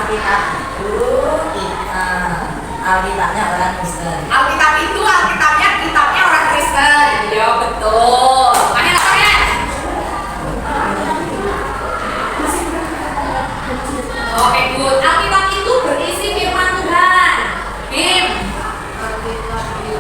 Alkitab itu Alkitabnya orang Kristen. Alkitab itu kitabnya orang Kristen. Ya betul. Mana lapornya? Oke, good. Alkitab itu berisi firman Tuhan. Kim. Alkitab itu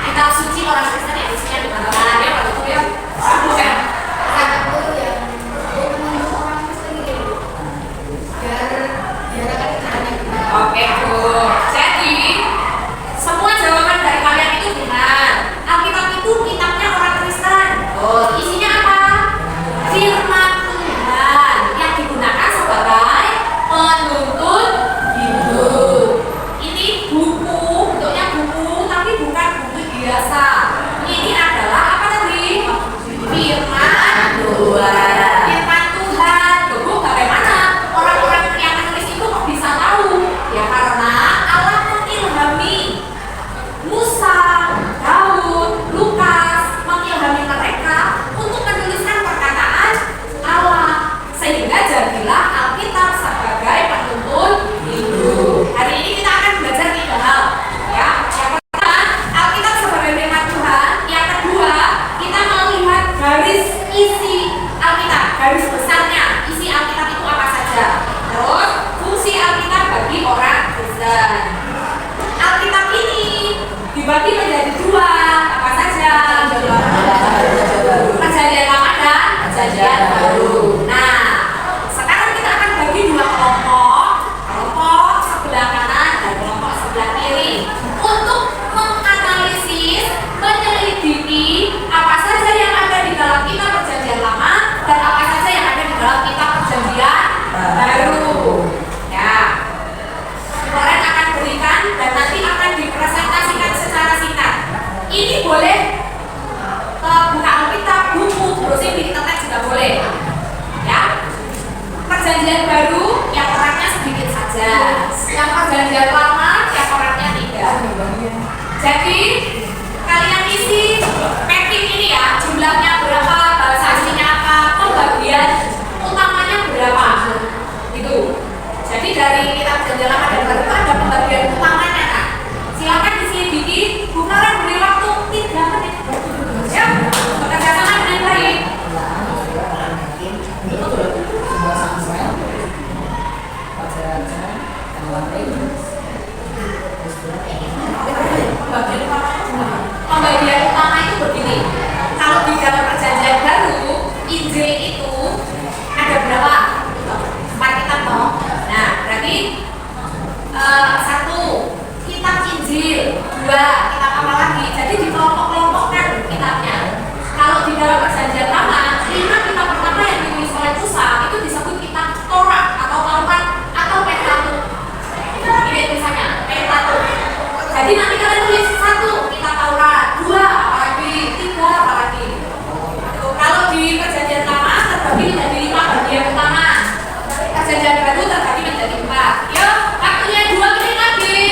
kitab suci orang Kristen yang isinya di mana-mana ya, Pak Tuh ya. Bukan. Oke, tuh. Jadi semua jawaban dari kalian itu benar. Alkitab itu kitabnya orang Kristen. Oh, isinya apa? Firman Tuhan yang digunakan sebagai penuntun hidup. Ini buku, bentuknya buku, tapi bukan buku biasa. Ini adalah apa tadi? Firman Tuhan. Firman Tuhan. Tuh, bagaimana orang-orang yang menulis itu kok bisa tahu? Ya karena Allah mengilhami Musa, Daud, Lukas, mengilhami mereka untuk menuliskan perkataan Allah, sehingga jadilah Alkitab sebagai penuntun hidup. Hari ini kita akan belajar 3 hal, ya. Yang pertama, Alkitab sebagai firman Tuhan. Yang kedua, kita melihat garis isi Alkitab, garis besarnya, isi Alkitab itu apa saja. Terus, fungsi Alkitab bagi orang Kristen. Alkitab ini dibagi menjadi 2, apa saja? Perjanjian Lama dan Perjanjian Baru. Nah, sekarang kita akan bagi 2 kelompok sebelah kanan dan kelompok sebelah kiri untuk menganalisis, menyelidiki apa saja yang ada di dalam kitab Perjanjian Lama dan apa saja yang ada di dalam kitab Perjanjian Baru. Ya, kemarin akan berikan dan nanti akan dipresentasikan secara singkat. Ini boleh buka Alkitab, buku, browsing di internet juga boleh. Ya, Perjanjian Baru yang orangnya sedikit saja, yang Perjanjian Lama yang orangnya tidak. Jadi kalian isi packing ini ya, jumlahnya berapa, bahasa aslinya apa, pembagian utamanya berapa, gitu. Jadi dari kitab Perjanjian Lama dan Baru itu ada pembagian utamanya kan. Silakan diselidiki, bukan beri waktu 3 menit. Ya, bekerja sama dengan baik. Pembagian utama itu begini. Kalau di dalam Perjanjian Baru, Injil itu ada berapa? 4 kitab toh. Nah, berarti 1 kitab Injil, 2 kitab apa lagi? Jadi dikelompok-kelompokkan kitabnya. Kalau di dalam Perjanjian Lama, 5 kitab pertama yang ditulis oleh Musa itu disebut kitab Torah atau Taurat atau Pentateuch. Ini tulisannya Pentateuch. Jadi nanti kalian tulis 1 kitab Taurat, 2 apalagi, 3 apalagi. Kalau di Perjanjian Lama terbagi menjadi 5 bagian utama. Perjanjian Baru terbagi menjadi 4. Yuk, waktunya 2 menit lagi.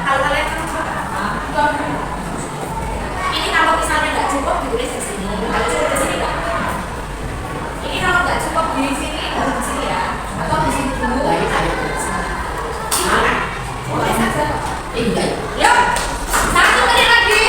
Kalau kalian ini kalau misalnya nggak cukup ditulis di sini, kalau cukup di sini nggak? Ini kalau nggak cukup di sini, baru di sini ya, atau di sini dulu baru cari di sini. Gimana? Boleh saja. Enggak. Yuk, 1 menit lagi.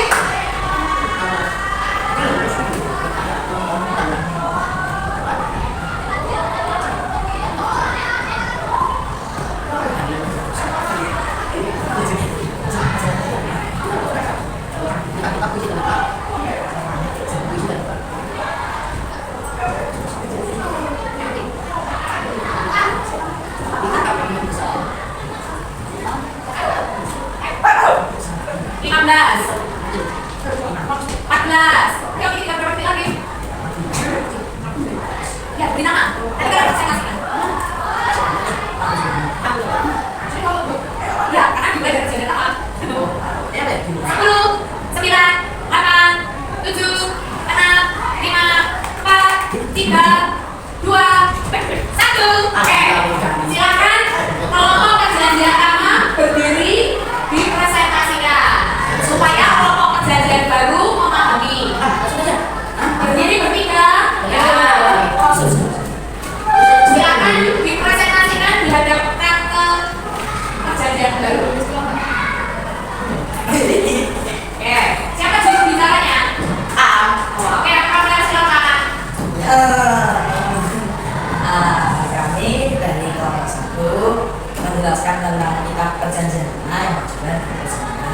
yang juga bersama.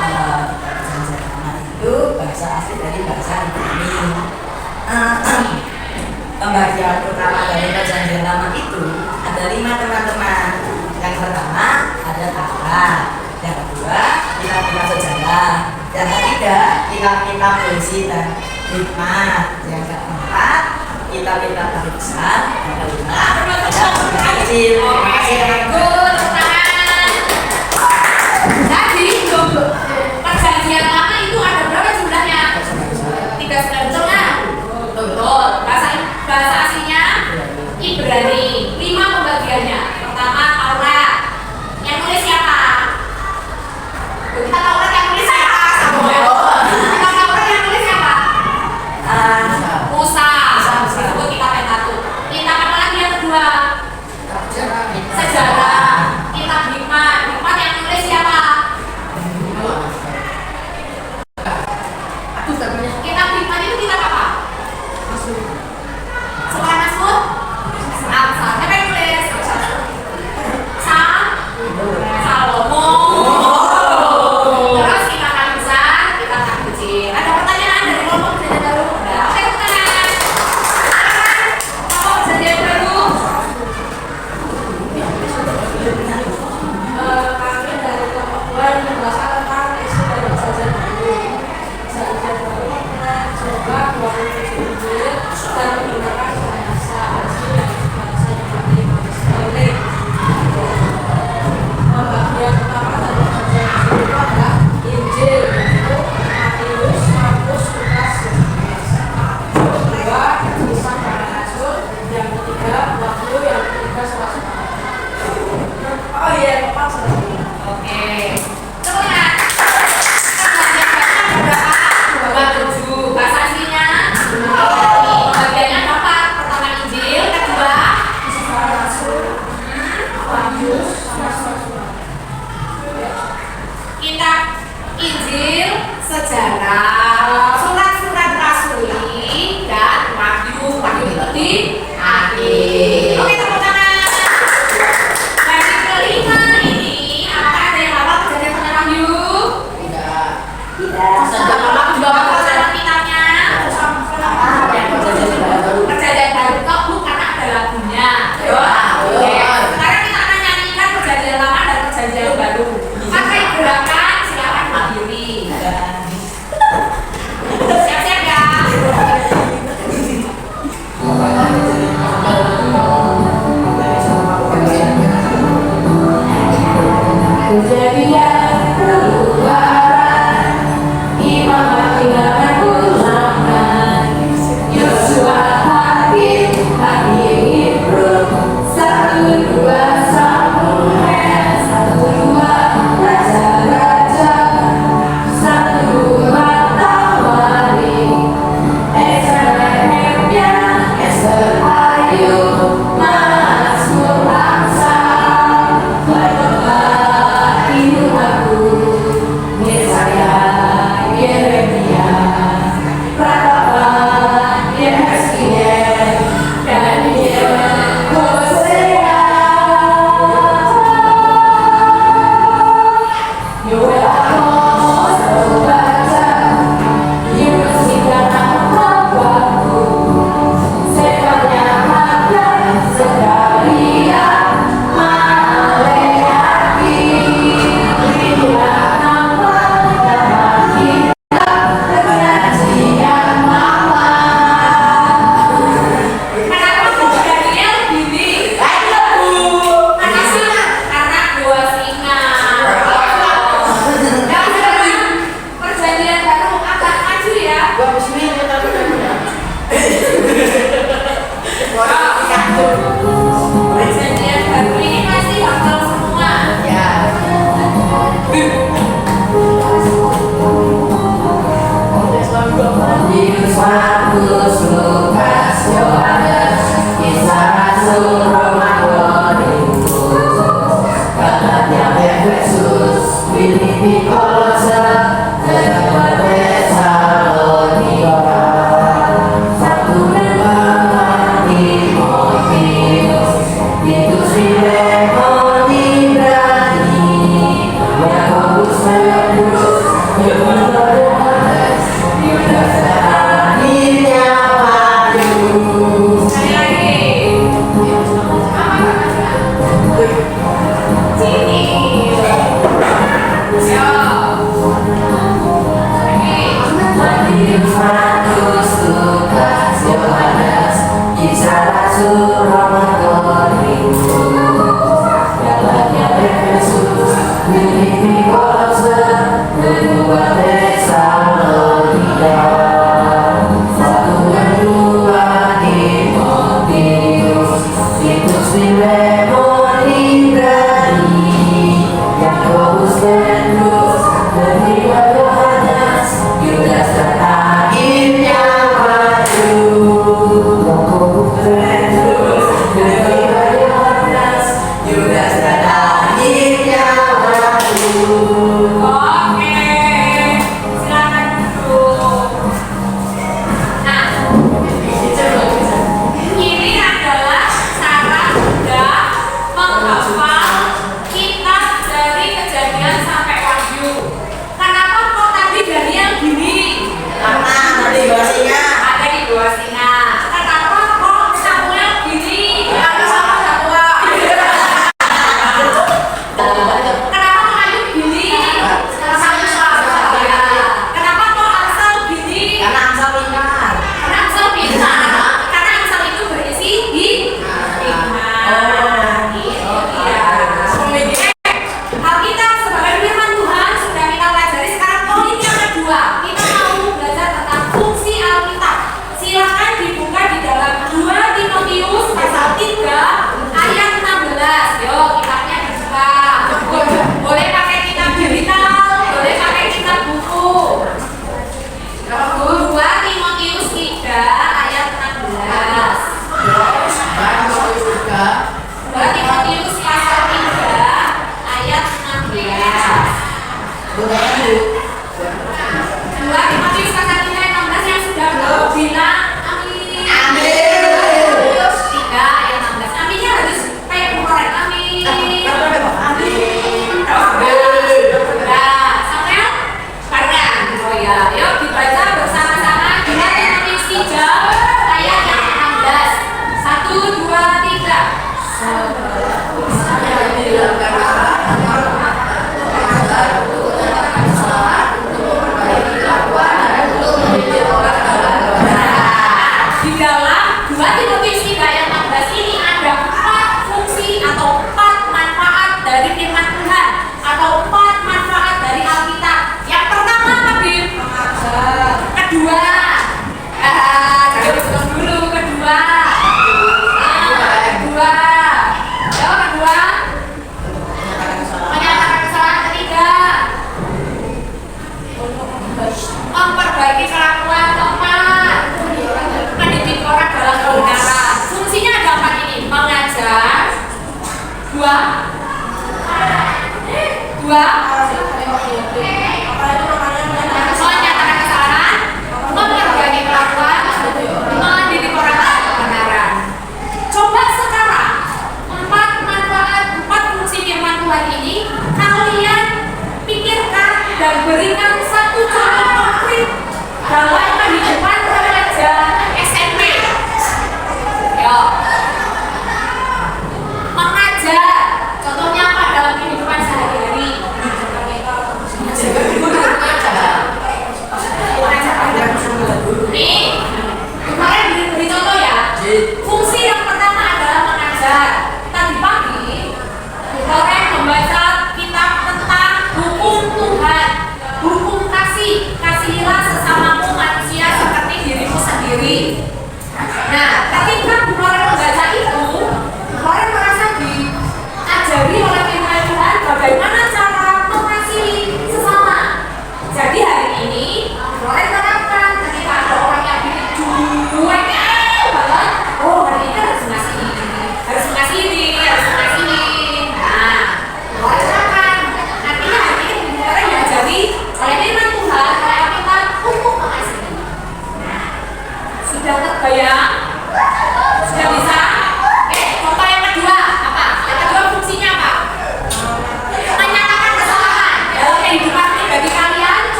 Perjanjian lama itu bahasa asli dari bahasa Ibrani. Pembagian utama dari perjanjian lama itu ada 5 teman-teman. Yang pertama ada Taurat, yang kedua kitab-kitab sejarah, yang ketiga kitab-kitab puisi dan hikmat, yang keempat kitab-kitab tulisan, yang kelima kitab Injil. Terima kasih teman-teman. Jadi perjanjian lama itu ada berapa jumlahnya? 39 betul nggak? Betul. Bahasa aslinya Ibrani. 5 pembagiannya. Pertama Taurat. Yang nulis siapa? Kita Taurat yang nulis siapa? Kita Taurat yang nulis siapa? Musa. Disebut kitab Pentateuch. Kitab apa lagi yang kedua? Sejarah. Kitab hikmat. Hikmat yang nulis siapa? Kitab hikmat itu kitab apa? Sekolah Mazmur? Amsal. Siapa yang nulis? Salomo. Terus kitab Al-Besar, kitab kecil. Ada pertanyaan dari kelompok perjanjian baru? Enggak. Oke, pertanyaan. Kelompok perjanjian baru? Kami dari kelompok 2 yang membahas tentang isu dari perjanjian baru. Perjanjian baru mencoba 27 Injil dan menggunakan bahasa asli dari bahasa Ibrani Baik. Pembagian utama dari perjanjian baru itu adalah Injil, yaitu Matius, Markus, Lukas, Yohanes. Yang kedua, tulisan para rasul. Yang ketiga, Wahyu. Yang ketiga, surat. Oh iya, keempat surat. Oke. Coba lihat. Perjanjian baru ada berapa? 27. Bahasa aslinya? Pembagiannya apa? Pertama Injil, kedua Para rasul, Wahyu, sama surat. kitab Injil, sejarah, surat-surat rasuli, dan Wahyu. Wahyu itu di akhir. Oke, tepuk tangan. Bagi kelima ini, apakah ada yang hafal perjanjian dengan Wahyu? Tidak. Juga hafal dalam kitabnya? Perjanjian baru kok bu, karena ada lagunya. Oke. Sekarang kita akan nyanyikan perjanjian lama dan perjanjian baru. Pakai gerakan silakan berdiri. Siap-siap ya. Kejadian keluaran, Imam Hakim ulangan, Yosua Hakim, Hakim Ibrahim, 1-2 Samuel, 1-2 Raja-Raja, 1-2 Tawarik, Ezra Nehemia, Ester Ayub, Mazmur Amsal, Baik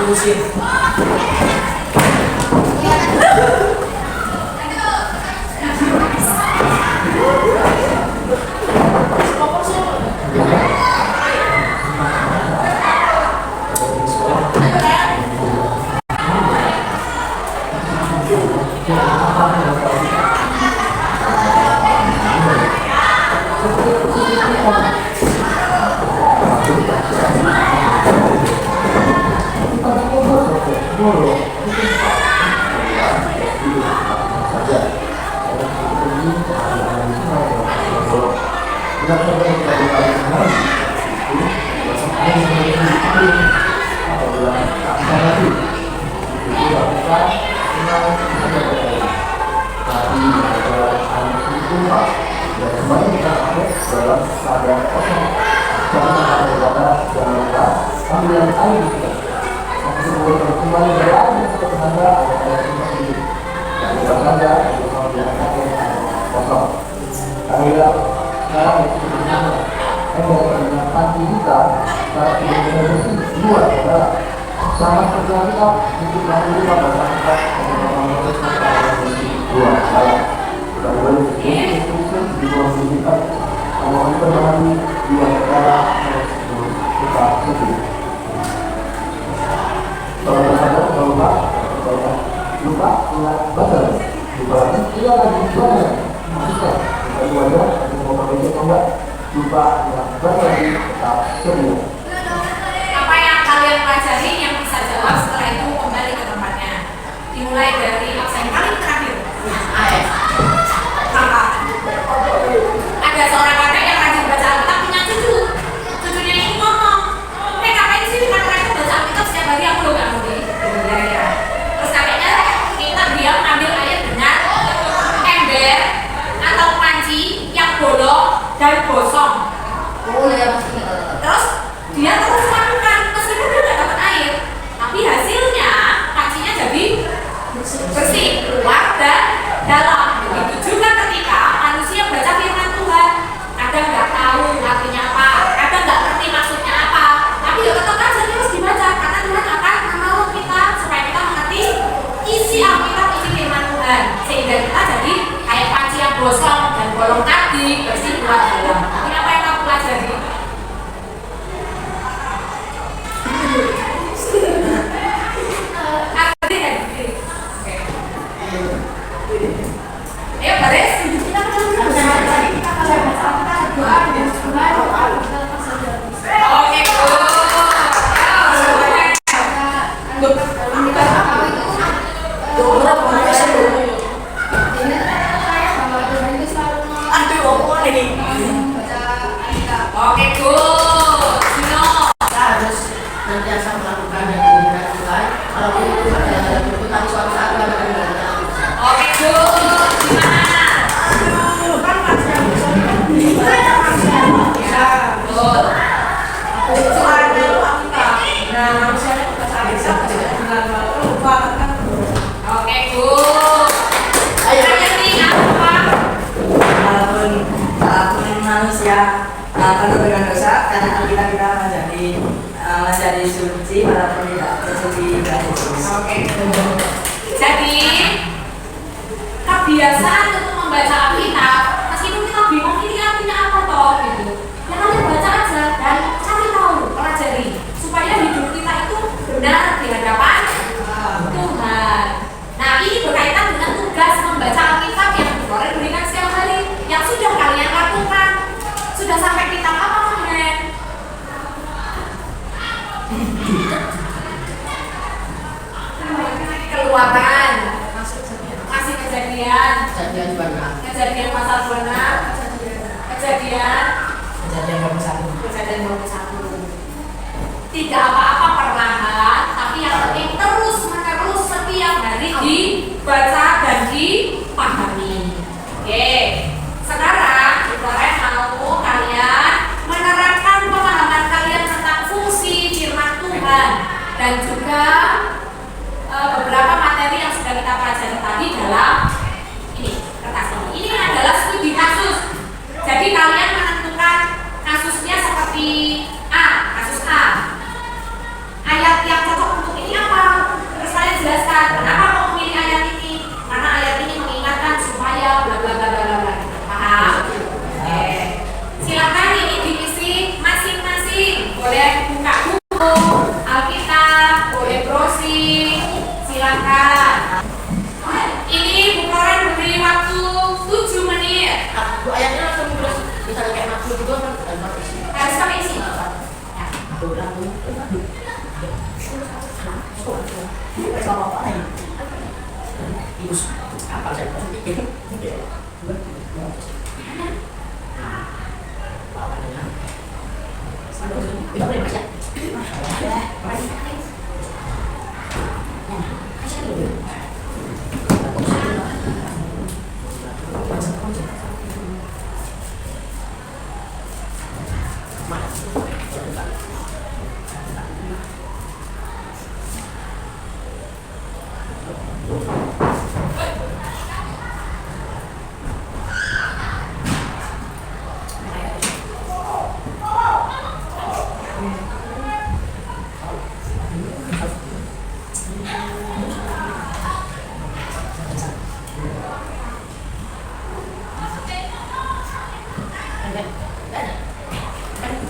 terusin. Apa yang kalian pelajari yang bisa jawab setelah itu kembali ke tempatnya. Dimulai dari absen paling terakhir. Ada seorang kakek yang rajin baca Alkitab punya cucu. Cucunya ini ngomong, kakek sih kan rajin baca Alkitab setiap hari, aku lo gak ngerti. Ya. Terus kakeknya minta dia ambil air dengan ember atau panci yang bolong dan gosong. Terus dia terus lakukan meskipun dia nggak dapat air, tapi hasilnya pancinya jadi bersih, luar dan dalam. Begitu juga ketika manusia baca firman Tuhan, kadang nggak tahu artinya apa, kadang nggak ngerti maksudnya apa, tapi ya tetap aja terus dibaca karena Tuhan akan menolong kita supaya kita mengerti isi Alkitab, isi firman Tuhan, sehingga kita jadi kayak panci yang gosong dan bolong tadi, bersih luar dalam. Ini apa yang kamu pelajari? Ayo baris. Oke, Oke, good. Juno. Kita harus senantiasa melakukan yang diinginkan Tuhan. Kalau itu adalah tuntutan suatu saat kita akan melakukan. Oke, good. Gimana? Kan manusia bisa. Good. Soalnya itu Alkitab. Nah, manusia itu bisa dengan lupa kan. Oke, good. Ayo nih apa? Walaupun manusia penuh dengan dosa, karena kita menjadi suci walaupun tidak sesuci dari Yesus. Oke. Jadi kebiasaan untuk membaca Alkitab, meskipun kita bingung ini artinya apa toh gitu, ya kalian baca aja dan cari tahu, pelajari supaya hidup kita itu benar di hadapan Tuhan. Nah, ini berkaitan dengan tugas membaca Alkitab yang Tuhan berikan setiap hari, yang sudah kalian lakukan. Sudah sampai kitab apa kemarin? Keluaran, masih kejadian banyak. kejadian pasal 26, kejadian Kejadian 21. kejadian 21. Tidak apa-apa perlahan, tapi yang penting terus menerus setiap hari dibaca dan dipahami. Oke, sekarang kita mau kalian menerapkan pemahaman kalian tentang fungsi firman Tuhan dan juga beberapa materi yang sudah kita pelajari tadi dalam ini kertas ini. Ini adalah studi kasus. Jadi kalian menentukan kasusnya seperti A, kasus A.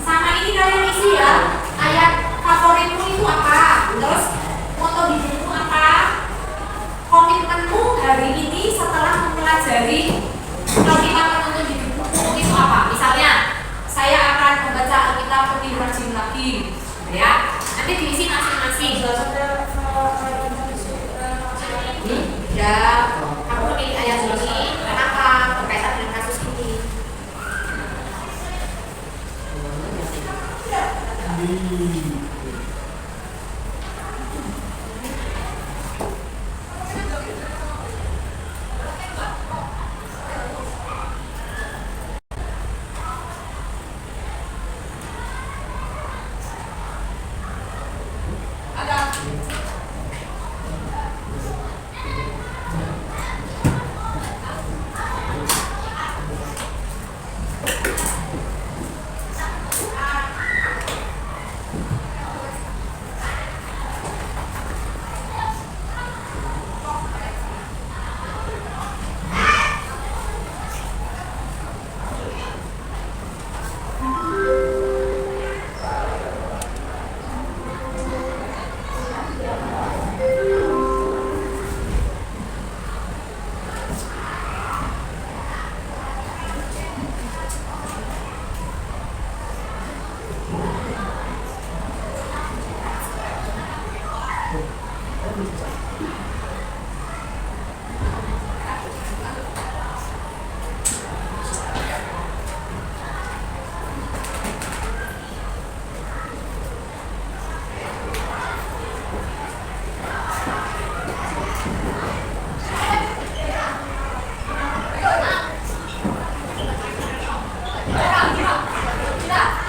Sama ini kalian isi ya. Ayat favoritmu itu apa? Terus foto dirimu apa? Komitmenmu hari ini setelah mempelajari Alkitab penuntun hidupmu itu apa? Misalnya, saya akan membaca Alkitab lebih rajin lagi, ya. Nanti diisi masing-masing. Ya, aku pilih ayat ini. Kenapa? Berkaitan dengan kasus ini.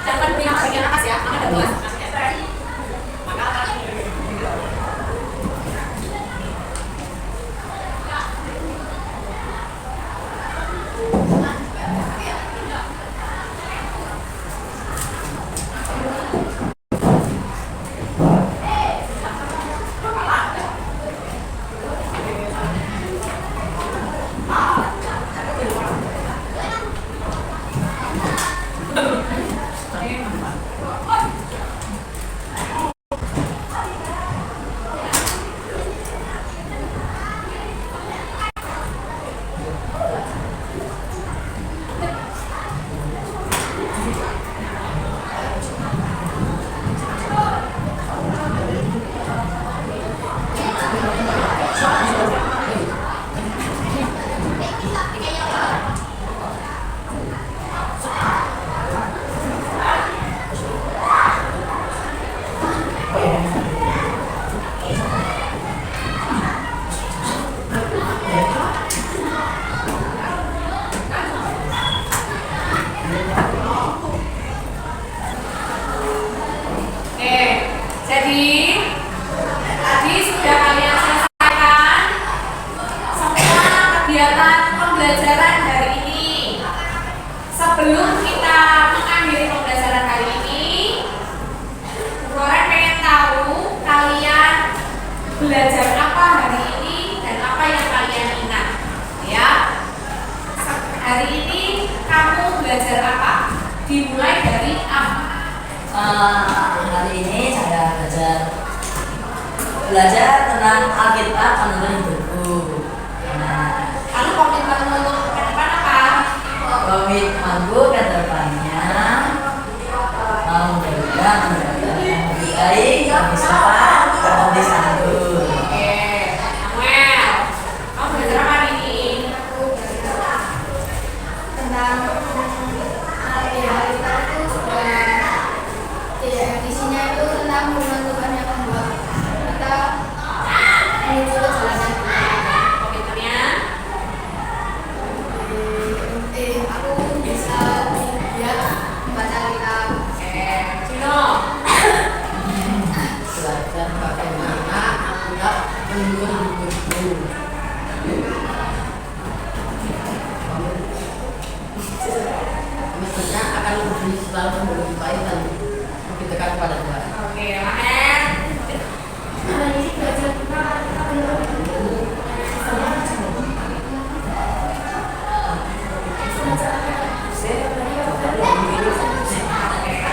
Jangan bilang bagian atas ya, ada dua. belajar apa hari ini dan apa yang kalian ingat, ya. Hari ini kamu belajar apa? Dimulai dari apa? Hari ini saya belajar tentang Alkitab penuntun hidupku. Lalu komitmenmu untuk ke depan apa? Komitmenku ke depannya mau belajar baik, lebih sopan, lebih santun. Oke, Samuel, kamu belajar apa hari ini? Tentang hari kita itu sudah tidak isinya itu tentang firman Tuhan yang membuat kita menuju ke jalan yang benar. Komentarnya? Aku bisa lihat baca kitab. Oke, Cino. Belajar bagaimana Anda menunggu mestinya akan lebih selalu lebih baik dan lebih dekat kepada Tuhan. Oke, Maher. Ini belajar kita benar.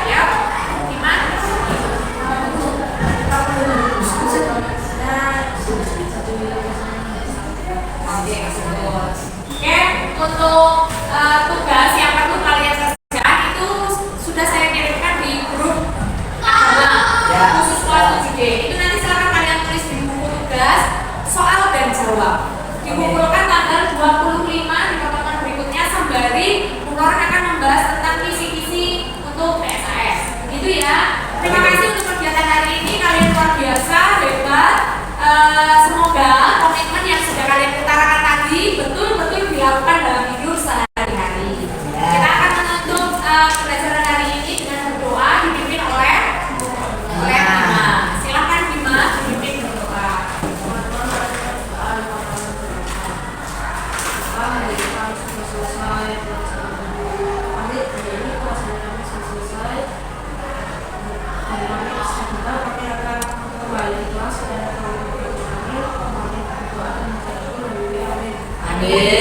Ya, Iman. Oke, untuk tugas yang perlu kalian kerjakan itu sudah saya kirimkan di grup agama khusus kelas 7D. Itu nanti silakan kalian tulis di buku tugas soal dan jawab. Dikumpulkan tanggal 25 di pertemuan berikutnya sembari orang akan membahas tentang kisi-kisi untuk PSAS. Gitu ya. Terima kasih untuk kegiatan hari ini, kalian luar biasa, hebat. Semoga komitmen yang sudah kalian utarakan tadi betul-betul dilakukan dalam hidup sehari-hari. Kita akan menutup pelajaran hari ini dengan berdoa dipimpin oleh Bima. Silakan Bima dipimpin berdoa. Amin.